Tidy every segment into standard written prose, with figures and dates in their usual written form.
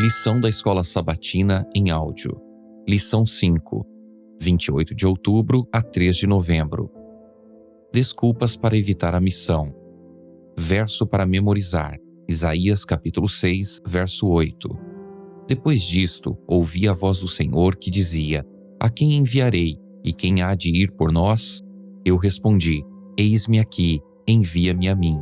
Lição da Escola Sabatina em áudio. Lição 5, 28 de outubro a 3 de novembro. Desculpas para evitar a missão. Verso para memorizar. Isaías capítulo 6, verso 8. Depois disto, ouvi a voz do Senhor que dizia: A quem enviarei, e quem há de ir por nós? Eu respondi: Eis-me aqui, envia-me a mim.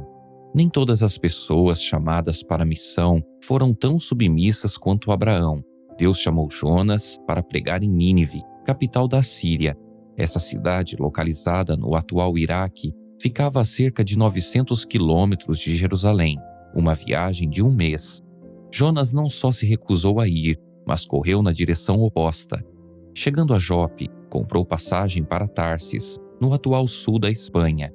Nem todas as pessoas chamadas para a missão foram tão submissas quanto Abraão. Deus chamou Jonas para pregar em Nínive, capital da Síria. Essa cidade, localizada no atual Iraque, ficava a cerca de 900 quilômetros de Jerusalém, uma viagem de um mês. Jonas não só se recusou a ir, mas correu na direção oposta. Chegando a Jope, comprou passagem para Tarsis, no atual sul da Espanha.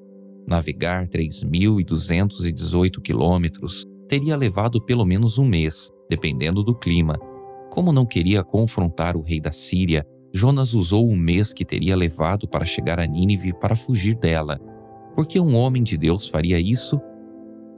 Navegar 3.218 quilômetros teria levado pelo menos um mês, dependendo do clima. Como não queria confrontar o rei da Síria, Jonas usou o mês que teria levado para chegar a Nínive para fugir dela. Por que um homem de Deus faria isso?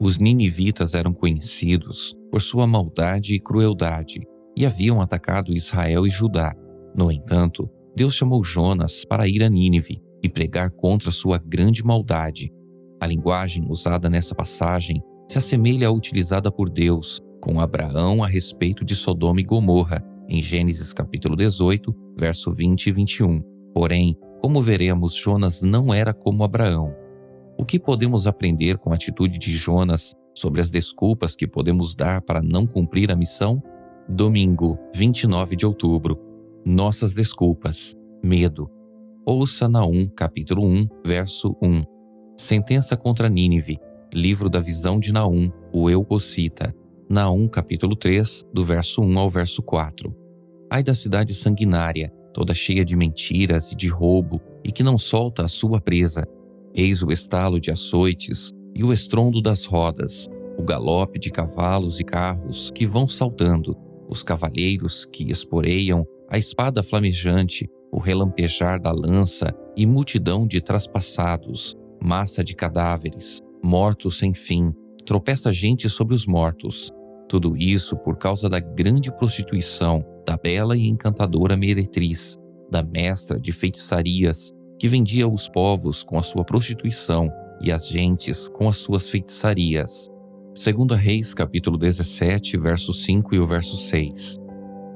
Os ninivitas eram conhecidos por sua maldade e crueldade e haviam atacado Israel e Judá. No entanto, Deus chamou Jonas para ir a Nínive e pregar contra sua grande maldade. A linguagem usada nessa passagem se assemelha à utilizada por Deus com Abraão a respeito de Sodoma e Gomorra, em Gênesis capítulo 18, verso 20 e 21. Porém, como veremos, Jonas não era como Abraão. O que podemos aprender com a atitude de Jonas sobre as desculpas que podemos dar para não cumprir a missão? Domingo, 29 de outubro. Nossas desculpas. Medo. Ouça Naum, capítulo 1, verso 1. Sentença contra Nínive. Livro da visão de Naum, o Eucocita. Naum, capítulo 3, do verso 1 ao verso 4. Ai da cidade sanguinária, toda cheia de mentiras e de roubo, e que não solta a sua presa. Eis o estalo de açoites e o estrondo das rodas, o galope de cavalos e carros que vão saltando, os cavaleiros que esporeiam a espada flamejante, o relampejar da lança e multidão de traspassados, massa de cadáveres, mortos sem fim, tropeça gente sobre os mortos. Tudo isso por causa da grande prostituição da bela e encantadora meretriz, da mestra de feitiçarias, que vendia os povos com a sua prostituição e as gentes com as suas feitiçarias. 2 Reis, capítulo 17, verso 5 e o verso 6.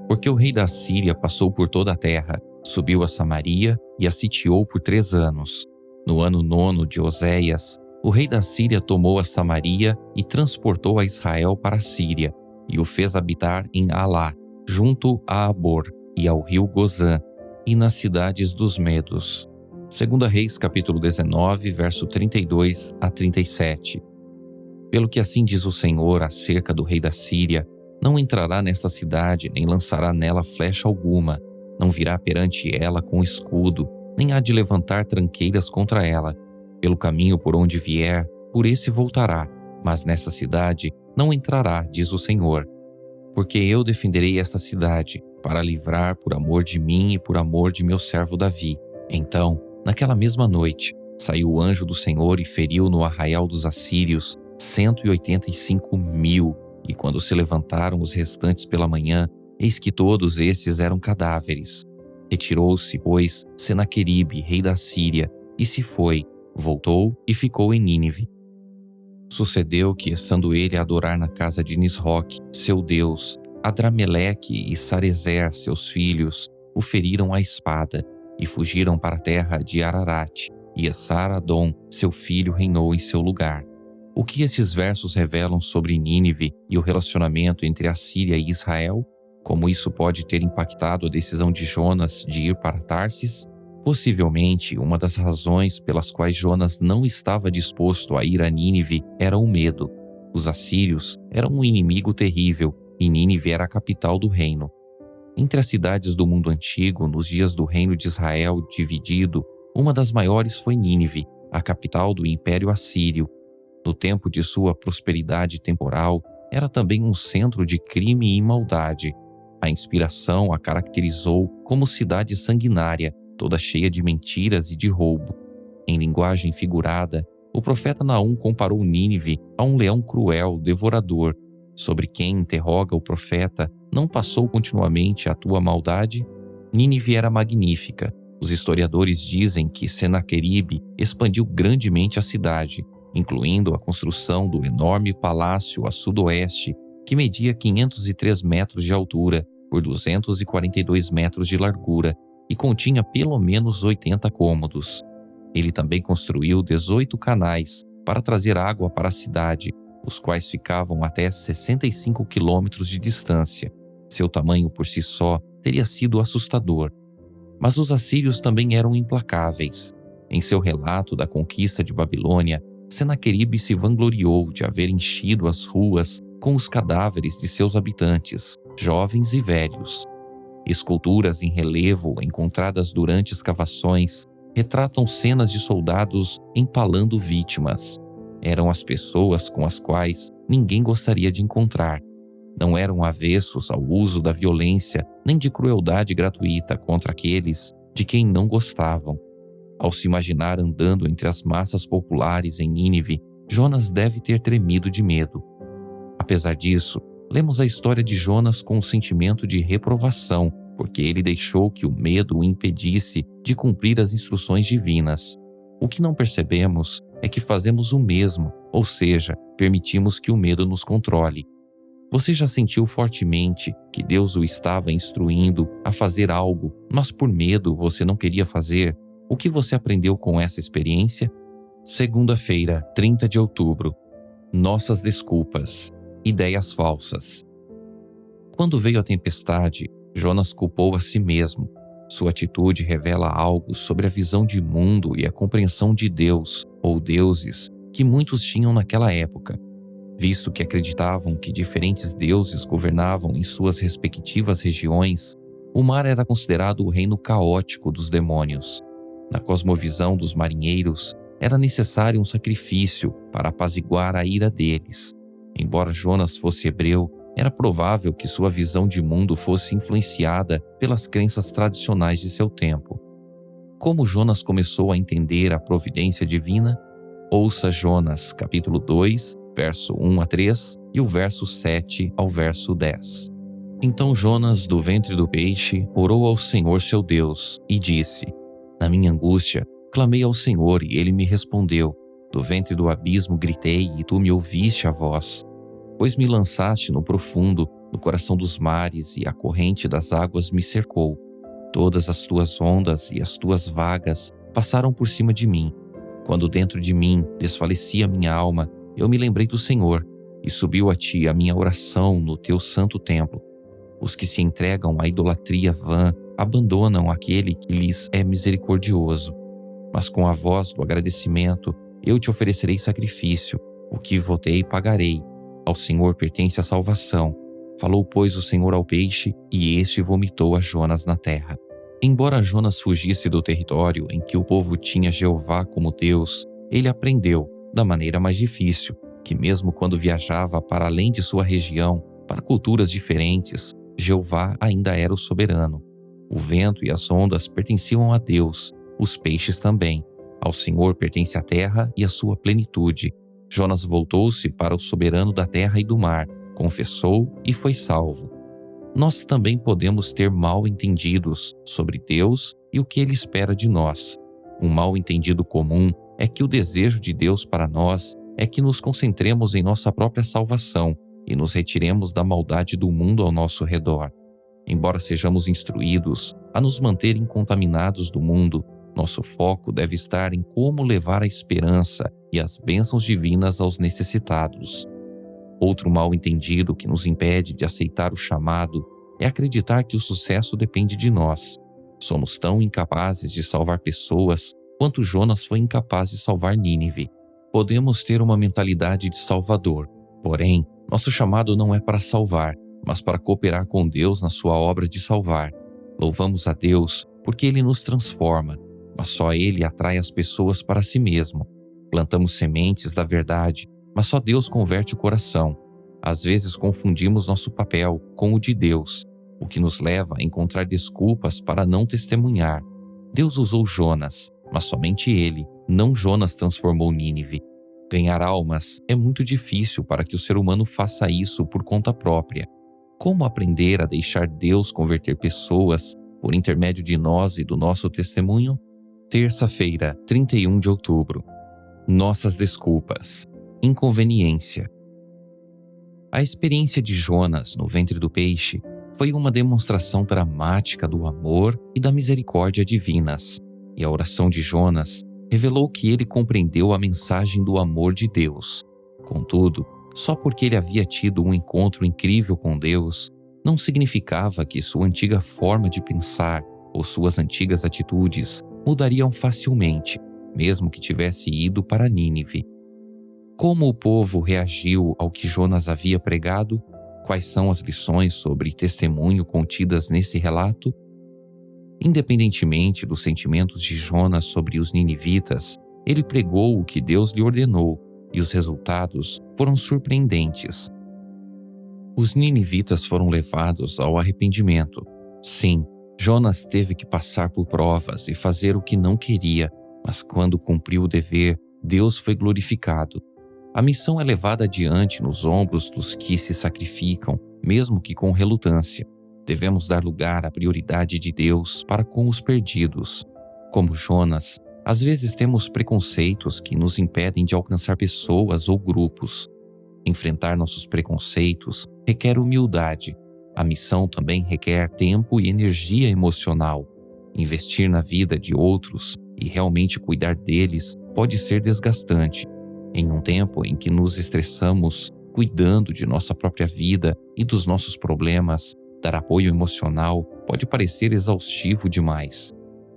Porque o rei da Síria passou por toda a terra, subiu a Samaria e a sitiou por 3 anos. No ano 9 de Oséias, o rei da Síria tomou a Samaria e transportou a Israel para a Síria, e o fez habitar em Alá, junto a Abor e ao rio Gozã, e nas cidades dos Medos. 2 Reis capítulo 19, verso 32 a 37. Pelo que assim diz o Senhor acerca do rei da Síria: não entrará nesta cidade, nem lançará nela flecha alguma, não virá perante ela com escudo, nem há de levantar tranqueiras contra ela. Pelo caminho por onde vier, por esse voltará, mas nessa cidade não entrará, diz o Senhor. Porque eu defenderei esta cidade, para livrar por amor de mim e por amor de meu servo Davi. Então, naquela mesma noite, saiu o anjo do Senhor e feriu no arraial dos assírios 185.000, e quando se levantaram os restantes pela manhã, eis que todos esses eram cadáveres. Retirou-se, pois, Senaqueribe, rei da Síria, e se foi, voltou e ficou em Nínive. Sucedeu que, estando ele a adorar na casa de Nisroque, seu deus, Adrameleque e Sarezer, seus filhos, o feriram à espada, e fugiram para a terra de Ararat, e Esar-Adom, seu filho, reinou em seu lugar. O que esses versos revelam sobre Nínive e o relacionamento entre a Síria e Israel? Como isso pode ter impactado a decisão de Jonas de ir para Tarsis? Possivelmente, uma das razões pelas quais Jonas não estava disposto a ir a Nínive era o medo. Os assírios eram um inimigo terrível e Nínive era a capital do reino. Entre as cidades do mundo antigo, nos dias do reino de Israel dividido, uma das maiores foi Nínive, a capital do Império Assírio. No tempo de sua prosperidade temporal, era também um centro de crime e maldade. A inspiração a caracterizou como cidade sanguinária, toda cheia de mentiras e de roubo. Em linguagem figurada, o profeta Naum comparou Nínive a um leão cruel, devorador. Sobre quem interroga o profeta, não passou continuamente a tua maldade? Nínive era magnífica. Os historiadores dizem que Senaqueribe expandiu grandemente a cidade, incluindo a construção do enorme palácio a sudoeste, que media 503 metros de altura por 242 metros de largura e continha pelo menos 80 cômodos. Ele também construiu 18 canais para trazer água para a cidade, os quais ficavam até 65 quilômetros de distância. Seu tamanho por si só teria sido assustador. Mas os assírios também eram implacáveis. Em seu relato da conquista de Babilônia, Senaqueribe se vangloriou de haver enchido as ruas com os cadáveres de seus habitantes, jovens e velhos. Esculturas em relevo encontradas durante escavações retratam cenas de soldados empalando vítimas. Eram as pessoas com as quais ninguém gostaria de encontrar. Não eram avessos ao uso da violência nem de crueldade gratuita contra aqueles de quem não gostavam. Ao se imaginar andando entre as massas populares em Nínive, Jonas deve ter tremido de medo. Apesar disso, lemos a história de Jonas com um sentimento de reprovação, porque ele deixou que o medo o impedisse de cumprir as instruções divinas. O que não percebemos é que fazemos o mesmo, ou seja, permitimos que o medo nos controle. Você já sentiu fortemente que Deus o estava instruindo a fazer algo, mas por medo você não queria fazer? O que você aprendeu com essa experiência? Segunda-feira, 30 de outubro. Nossas desculpas. Ideias falsas. Quando veio a tempestade, Jonas culpou a si mesmo. Sua atitude revela algo sobre a visão de mundo e a compreensão de Deus, ou deuses, que muitos tinham naquela época. Visto que acreditavam que diferentes deuses governavam em suas respectivas regiões, o mar era considerado o reino caótico dos demônios. Na cosmovisão dos marinheiros, era necessário um sacrifício para apaziguar a ira deles. Embora Jonas fosse hebreu, era provável que sua visão de mundo fosse influenciada pelas crenças tradicionais de seu tempo. Como Jonas começou a entender a providência divina? Ouça Jonas, capítulo 2, verso 1 a 3 e o verso 7 ao verso 10. Então Jonas, do ventre do peixe, orou ao Senhor seu Deus e disse: Na minha angústia, clamei ao Senhor e ele me respondeu. Do ventre do abismo gritei e tu me ouviste a voz. Pois me lançaste no profundo, no coração dos mares e a corrente das águas me cercou. Todas as tuas ondas e as tuas vagas passaram por cima de mim. Quando dentro de mim desfalecia minha alma, eu me lembrei do Senhor e subiu a ti a minha oração no teu santo templo. Os que se entregam à idolatria vã abandonam aquele que lhes é misericordioso. Mas com a voz do agradecimento eu te oferecerei sacrifício, o que votei pagarei. Ao Senhor pertence a salvação. Falou, pois, o Senhor ao peixe, e este vomitou a Jonas na terra. Embora Jonas fugisse do território em que o povo tinha Jeová como Deus, ele aprendeu, da maneira mais difícil, que mesmo quando viajava para além de sua região, para culturas diferentes, Jeová ainda era o soberano. O vento e as ondas pertenciam a Deus, os peixes também. Ao Senhor pertence a terra e a sua plenitude. Jonas voltou-se para o soberano da terra e do mar, confessou e foi salvo. Nós também podemos ter mal-entendidos sobre Deus e o que Ele espera de nós. Um mal-entendido comum é que o desejo de Deus para nós é que nos concentremos em nossa própria salvação e nos retiremos da maldade do mundo ao nosso redor. Embora sejamos instruídos a nos manter incontaminados do mundo, nosso foco deve estar em como levar a esperança e as bênçãos divinas aos necessitados. Outro mal-entendido que nos impede de aceitar o chamado é acreditar que o sucesso depende de nós. Somos tão incapazes de salvar pessoas quanto Jonas foi incapaz de salvar Nínive. Podemos ter uma mentalidade de salvador, porém, nosso chamado não é para salvar, mas para cooperar com Deus na sua obra de salvar. Louvamos a Deus porque Ele nos transforma, mas só Ele atrai as pessoas para si mesmo. Plantamos sementes da verdade, mas só Deus converte o coração. Às vezes confundimos nosso papel com o de Deus, o que nos leva a encontrar desculpas para não testemunhar. Deus usou Jonas, mas somente ele, não Jonas, transformou Nínive. Ganhar almas é muito difícil para que o ser humano faça isso por conta própria. Como aprender a deixar Deus converter pessoas por intermédio de nós e do nosso testemunho? Terça-feira, 31 de outubro. Nossas desculpas. Inconveniência. A experiência de Jonas no ventre do peixe foi uma demonstração dramática do amor e da misericórdia divinas, e a oração de Jonas revelou que ele compreendeu a mensagem do amor de Deus. Contudo, só porque ele havia tido um encontro incrível com Deus, não significava que sua antiga forma de pensar ou suas antigas atitudes mudariam facilmente, mesmo que tivesse ido para Nínive. Como o povo reagiu ao que Jonas havia pregado? Quais são as lições sobre testemunho contidas nesse relato? Independentemente dos sentimentos de Jonas sobre os ninivitas, ele pregou o que Deus lhe ordenou, e os resultados foram surpreendentes. Os ninivitas foram levados ao arrependimento. Sim, Jonas teve que passar por provas e fazer o que não queria, mas quando cumpriu o dever, Deus foi glorificado. A missão é levada adiante nos ombros dos que se sacrificam, mesmo que com relutância. Devemos dar lugar à prioridade de Deus para com os perdidos. Como Jonas, às vezes temos preconceitos que nos impedem de alcançar pessoas ou grupos. Enfrentar nossos preconceitos requer humildade. A missão também requer tempo e energia emocional. Investir na vida de outros e realmente cuidar deles pode ser desgastante. Em um tempo em que nos estressamos cuidando de nossa própria vida e dos nossos problemas, dar apoio emocional pode parecer exaustivo demais.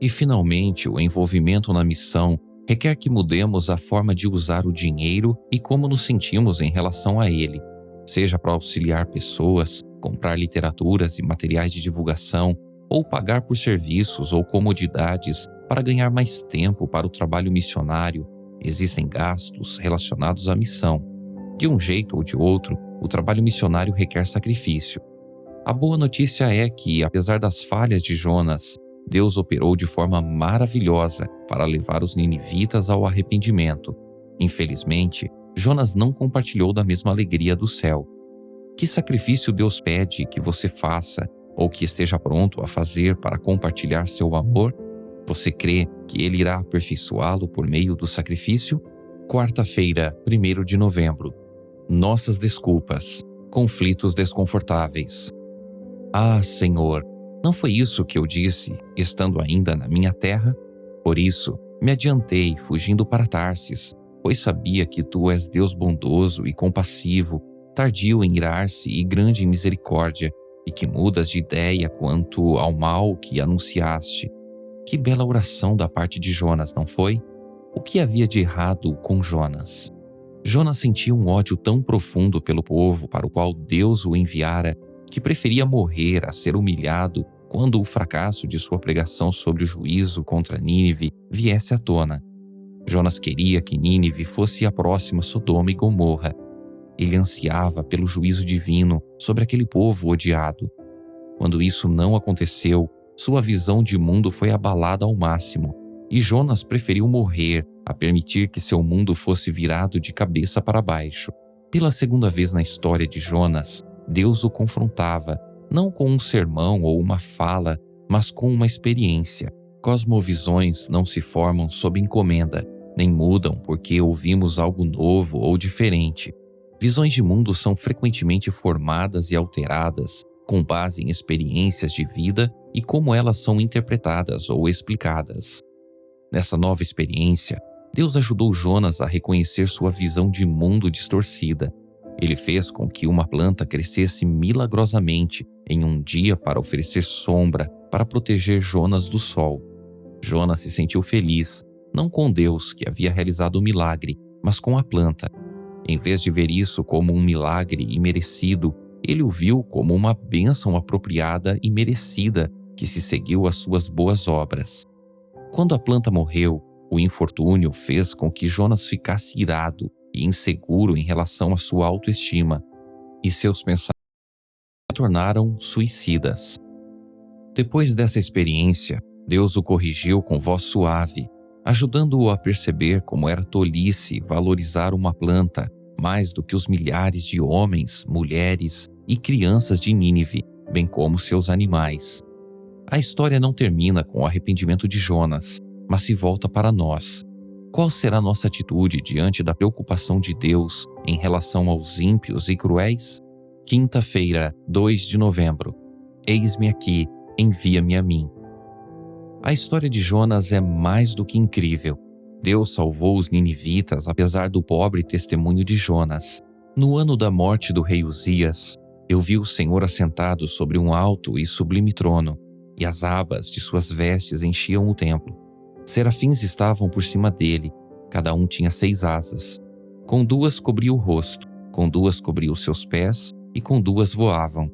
E, finalmente, o envolvimento na missão requer que mudemos a forma de usar o dinheiro e como nos sentimos em relação a ele. Seja para auxiliar pessoas, comprar literaturas e materiais de divulgação, ou pagar por serviços ou comodidades para ganhar mais tempo para o trabalho missionário, existem gastos relacionados à missão. De um jeito ou de outro, o trabalho missionário requer sacrifício. A boa notícia é que, apesar das falhas de Jonas, Deus operou de forma maravilhosa para levar os ninivitas ao arrependimento. Infelizmente, Jonas não compartilhou da mesma alegria do céu. Que sacrifício Deus pede que você faça ou que esteja pronto a fazer para compartilhar seu amor? Você crê que Ele irá aperfeiçoá-lo por meio do sacrifício? Quarta-feira, 1º de novembro. Nossas desculpas. Conflitos desconfortáveis. Ah, Senhor, não foi isso que eu disse, estando ainda na minha terra? Por isso, me adiantei, fugindo para Tarsis, pois sabia que Tu és Deus bondoso e compassivo, tardio em irar-se e grande em misericórdia, e que mudas de ideia quanto ao mal que anunciaste. Que bela oração da parte de Jonas, não foi? O que havia de errado com Jonas? Jonas sentia um ódio tão profundo pelo povo para o qual Deus o enviara que preferia morrer a ser humilhado quando o fracasso de sua pregação sobre o juízo contra Nínive viesse à tona. Jonas queria que Nínive fosse a próxima Sodoma e Gomorra. Ele ansiava pelo juízo divino sobre aquele povo odiado. Quando isso não aconteceu, sua visão de mundo foi abalada ao máximo, e Jonas preferiu morrer a permitir que seu mundo fosse virado de cabeça para baixo. Pela segunda vez na história de Jonas, Deus o confrontava, não com um sermão ou uma fala, mas com uma experiência. Cosmovisões não se formam sob encomenda, nem mudam porque ouvimos algo novo ou diferente. Visões de mundo são frequentemente formadas e alteradas com base em experiências de vida e como elas são interpretadas ou explicadas. Nessa nova experiência, Deus ajudou Jonas a reconhecer sua visão de mundo distorcida. Ele fez com que uma planta crescesse milagrosamente em um dia para oferecer sombra para proteger Jonas do sol. Jonas se sentiu feliz, não com Deus que havia realizado o milagre, mas com a planta. Em vez de ver isso como um milagre imerecido, ele o viu como uma bênção apropriada e merecida que se seguiu às suas boas obras. Quando a planta morreu, o infortúnio fez com que Jonas ficasse irado e inseguro em relação à sua autoestima, e seus pensamentos se tornaram suicidas. Depois dessa experiência, Deus o corrigiu com voz suave, ajudando-o a perceber como era tolice valorizar uma planta mais do que os milhares de homens, mulheres e crianças de Nínive, bem como seus animais. A história não termina com o arrependimento de Jonas, mas se volta para nós. Qual será nossa atitude diante da preocupação de Deus em relação aos ímpios e cruéis? Quinta-feira, 2 de novembro. Eis-me aqui, envia-me a mim. A história de Jonas é mais do que incrível. Deus salvou os ninivitas apesar do pobre testemunho de Jonas. No ano da morte do rei Uzias, eu vi o Senhor assentado sobre um alto e sublime trono, e as abas de suas vestes enchiam o templo. Serafins estavam por cima dele, cada um tinha 6 asas. Com 2 cobria o rosto, com 2 cobria os seus pés, e com 2 voavam.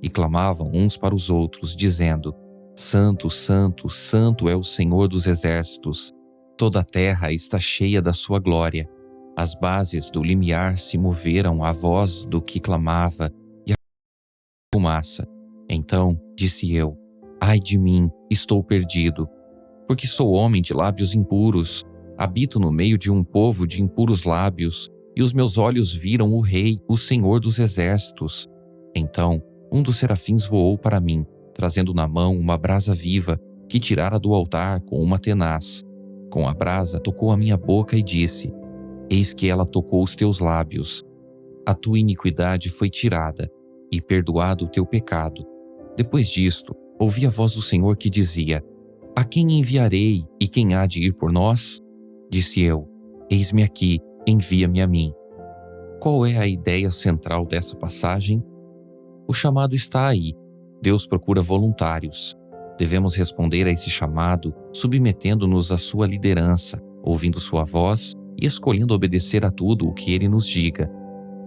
E clamavam uns para os outros, dizendo: Santo, Santo, Santo é o Senhor dos exércitos. Toda a terra está cheia da sua glória. As bases do limiar se moveram à voz do que clamava e a fumaça. Então disse eu: Ai de mim, estou perdido, porque sou homem de lábios impuros, habito no meio de um povo de impuros lábios, e os meus olhos viram o Rei, o Senhor dos exércitos. Então um dos serafins voou para mim, trazendo na mão uma brasa viva que tirara do altar com uma tenaz. Com a brasa tocou a minha boca e disse: Eis que ela tocou os teus lábios. A tua iniquidade foi tirada, e perdoado o teu pecado. Depois disto, ouvi a voz do Senhor que dizia: A quem enviarei e quem há de ir por nós? Disse eu: Eis-me aqui, envia-me a mim. Qual é a ideia central dessa passagem? O chamado está aí. Deus procura voluntários. Devemos responder a esse chamado submetendo-nos à sua liderança, ouvindo sua voz e escolhendo obedecer a tudo o que ele nos diga.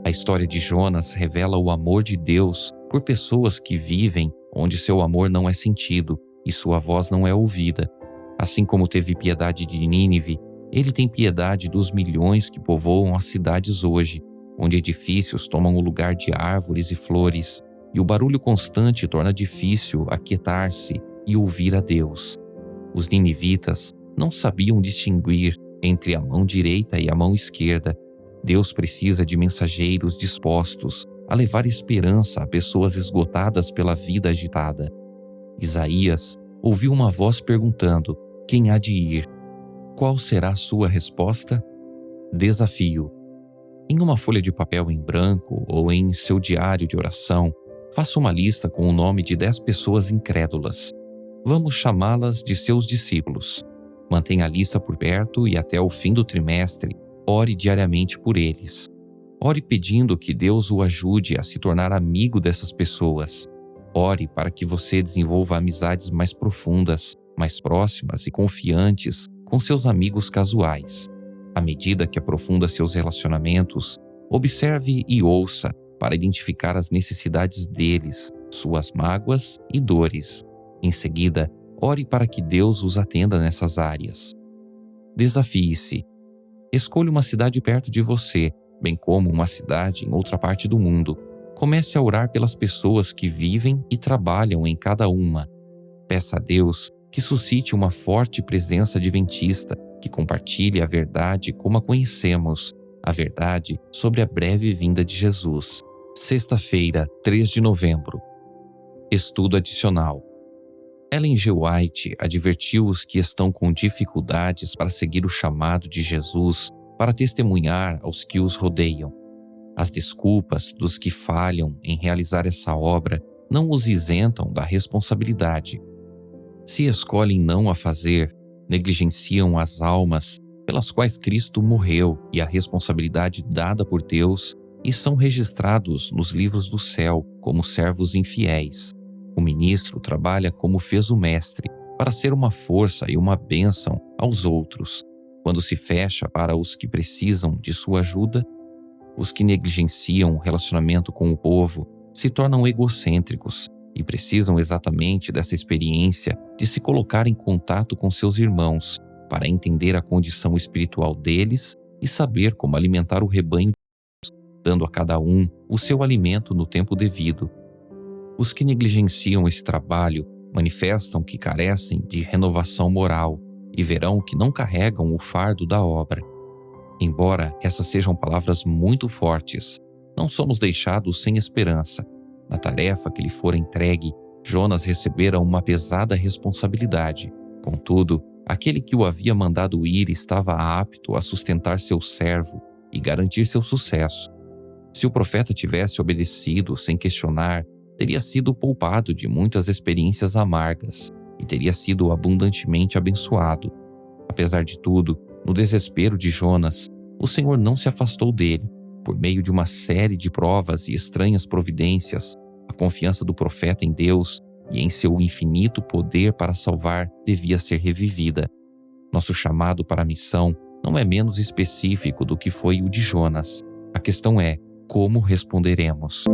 A história de Jonas revela o amor de Deus por pessoas que vivem onde seu amor não é sentido e sua voz não é ouvida. Assim como teve piedade de Nínive, ele tem piedade dos milhões que povoam as cidades hoje, onde edifícios tomam o lugar de árvores e flores, e o barulho constante torna difícil aquietar-se e ouvir a Deus. Os ninivitas não sabiam distinguir entre a mão direita e a mão esquerda. Deus precisa de mensageiros dispostos a levar esperança a pessoas esgotadas pela vida agitada. Isaías ouviu uma voz perguntando: Quem há de ir? Qual será a sua resposta? Desafio. Em uma folha de papel em branco ou em seu diário de oração, faça uma lista com o nome de 10 pessoas incrédulas. Vamos chamá-las de seus discípulos. Mantenha a lista por perto e até o fim do trimestre, ore diariamente por eles. Ore pedindo que Deus o ajude a se tornar amigo dessas pessoas. Ore para que você desenvolva amizades mais profundas, mais próximas e confiantes com seus amigos casuais. À medida que aprofunda seus relacionamentos, observe e ouça para identificar as necessidades deles, suas mágoas e dores. Em seguida, ore para que Deus os atenda nessas áreas. Desafie-se. Escolha uma cidade perto de você, bem como uma cidade em outra parte do mundo. Comece a orar pelas pessoas que vivem e trabalham em cada uma. Peça a Deus que suscite uma forte presença adventista que compartilhe a verdade como a conhecemos, a verdade sobre a breve vinda de Jesus. Sexta-feira, 3 de novembro. Estudo adicional. Ellen G. White advertiu os que estão com dificuldades para seguir o chamado de Jesus para testemunhar aos que os rodeiam. As desculpas dos que falham em realizar essa obra não os isentam da responsabilidade. Se escolhem não a fazer, negligenciam as almas pelas quais Cristo morreu e a responsabilidade dada por Deus e são registrados nos livros do céu como servos infiéis. O ministro trabalha como fez o mestre, para ser uma força e uma bênção aos outros. Quando se fecha para os que precisam de sua ajuda, os que negligenciam o relacionamento com o povo se tornam egocêntricos e precisam exatamente dessa experiência de se colocar em contato com seus irmãos para entender a condição espiritual deles e saber como alimentar o rebanho, dando a cada um o seu alimento no tempo devido. Os que negligenciam esse trabalho manifestam que carecem de renovação moral e verão que não carregam o fardo da obra. Embora essas sejam palavras muito fortes, não somos deixados sem esperança. Na tarefa que lhe fora entregue, Jonas recebera uma pesada responsabilidade. Contudo, aquele que o havia mandado ir estava apto a sustentar seu servo e garantir seu sucesso. Se o profeta tivesse obedecido sem questionar, teria sido poupado de muitas experiências amargas e teria sido abundantemente abençoado. Apesar de tudo, no desespero de Jonas, o Senhor não se afastou dele. Por meio de uma série de provas e estranhas providências, a confiança do profeta em Deus e em seu infinito poder para salvar devia ser revivida. Nosso chamado para a missão não é menos específico do que foi o de Jonas. A questão é: como responderemos?